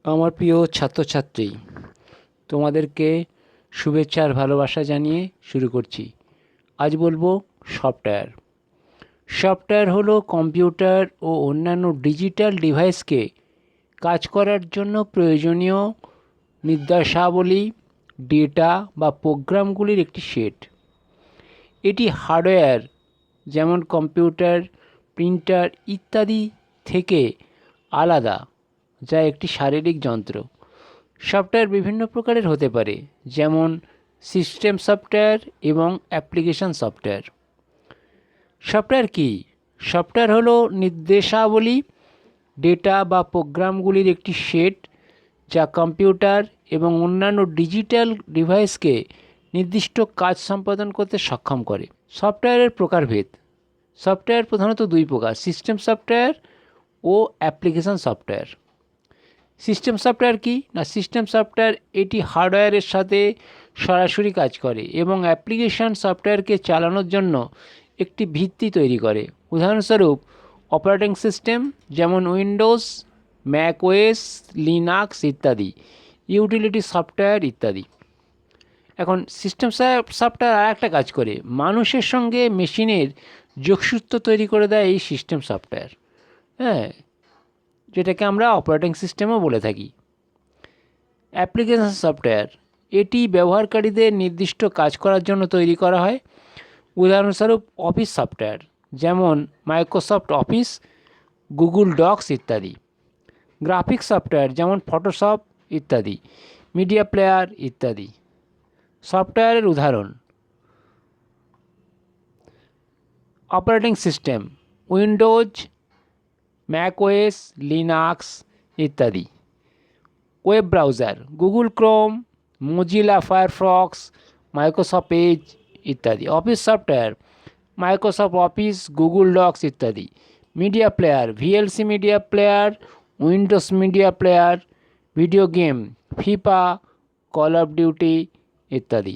আমার প্রিয় ছাত্রছাত্রী, তোমাদেরকে শুভেচ্ছা আর ভালোবাসা জানিয়ে শুরু করছি। আজ বলবো সফটওয়্যার। সফটওয়্যার হলো কম্পিউটার ও অন্যান্য ডিজিটাল ডিভাইসকে কাজ করার জন্য প্রয়োজনীয় নির্দেশাবলী, ডেটা বা প্রোগ্রামগুলির একটি সেট। এটি হার্ডওয়্যার যেমন কম্পিউটার, প্রিন্টার ইত্যাদি থেকে আলাদা, যা একটি শারীরিক যন্ত্র। সফটওয়্যার বিভিন্ন প্রকারের হতে পারে, যেমন সিস্টেম সফটওয়্যার এবং অ্যাপ্লিকেশন সফটওয়্যার। সফটওয়্যার কী? সফটওয়্যার হলো নির্দেশাবলী, ডেটা বা প্রোগ্রামগুলির একটি সেট যা কম্পিউটার এবং অন্যান্য ডিজিটাল ডিভাইসকে নির্দিষ্ট কাজ সম্পাদন করতে সক্ষম করে। সফটওয়্যারের প্রকারভেদ। সফটওয়্যার প্রধানত দুই প্রকার: সিস্টেম সফটওয়্যার ও অ্যাপ্লিকেশন সফটওয়্যার। সিস্টেম সফটওয়্যার কি না, সিস্টেম সফটওয়্যার এটি হার্ডওয়্যারের সাথে সরাসরি কাজ করে এবং অ্যাপ্লিকেশন সফটওয়্যারকে চালানোর জন্য একটি ভিত্তি তৈরি করে। উদাহরণস্বরূপ অপারেটিং সিস্টেম যেমন উইন্ডোজ, ম্যাক ওএস, লিনাক্স ইত্যাদি, ইউটিলিটি সফটওয়্যার ইত্যাদি। এখন সিস্টেম সফটওয়্যার আর একটা কাজ করে, মানুষের সঙ্গে মেশিনের যোগসূত্র তৈরি করে দেয় এই সিস্টেম সফটওয়্যার, হ্যাঁ, যেটাকে আমরা অপারেটিং সিস্টেমও বলে থাকি। অ্যাপ্লিকেশন সফটওয়্যার এটি ব্যবহারকারীদের নির্দিষ্ট কাজ করার জন্য তৈরি করা হয়। উদাহরণস্বরূপ অফিস সফটওয়্যার যেমন মাইক্রোসফট অফিস, গুগল ডক্স ইত্যাদি। গ্রাফিক্স সফটওয়্যার যেমন ফটোশপ ইত্যাদি, মিডিয়া প্লেয়ার ইত্যাদি। সফটওয়্যারের উদাহরণ: operating system Windows, Mac OS, Linux ইত্যাদি। Web browser Google Chrome, Mozilla Firefox, Microsoft Edge ইত্যাদি। Office software Microsoft Office, Google Docs ইত্যাদি। Media player VLC media player, Windows Media Player. Video game FIFA, Call of Duty ইত্যাদি।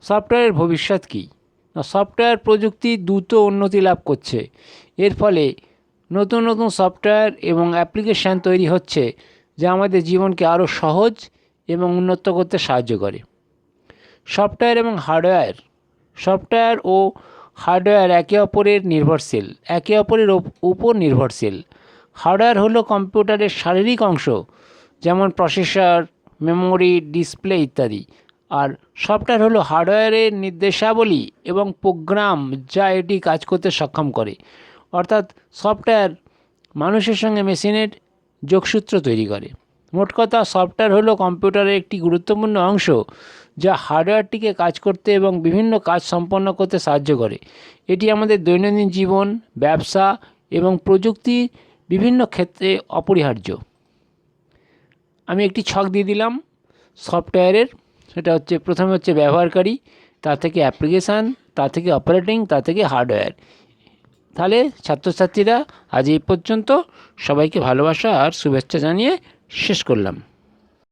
সফটওয়্যারের ভবিষ্যৎ কী? Software প্রযুক্তি দ্রুত উন্নতি লাভ করছে। এর ফলে নতুন নতুন সফটওয়্যার এবং অ্যাপ্লিকেশান তৈরি হচ্ছে, যা আমাদের জীবনকে আরও সহজ এবং উন্নত করতে সাহায্য করে। সফটওয়্যার এবং হার্ডওয়্যার। সফটওয়্যার ও হার্ডওয়্যার একে অপরের উপর নির্ভরশীল। হার্ডওয়্যার হলো কম্পিউটারের শারীরিক অংশ, যেমন প্রসেসর, মেমোরি, ডিসপ্লে ইত্যাদি। আর সফটওয়্যার হলো হার্ডওয়্যারের নির্দেশাবলী এবং প্রোগ্রাম যা এটি কাজ করতে সক্ষম করে। অর্থাৎ সফটওয়্যার মানুষের সঙ্গে মেশিনের যোগসূত্র তৈরি করে। মোট কথা, সফটওয়্যার হলো কম্পিউটারের একটি গুরুত্বপূর্ণ অংশ যা হার্ডওয়্যারটিকে কাজ করতে এবং বিভিন্ন কাজ সম্পন্ন করতে সাহায্য করে। এটি আমাদের দৈনন্দিন জীবন, ব্যবসা এবং প্রযুক্তির বিভিন্ন ক্ষেত্রে অপরিহার্য। আমি একটি ছক দিয়ে দিলাম সফটওয়্যারের। সেটা হচ্ছে, প্রথমে হচ্ছে ব্যবহারকারী, তার থেকে অ্যাপ্লিকেশান, তার থেকে অপারেটিং, তার থেকে হার্ডওয়্যার। তাহলে ছাত্রছাত্রীরা আজ এই পর্যন্ত। সবাইকে ভালোবাসা আর শুভেচ্ছা জানিয়ে শেষ করলাম।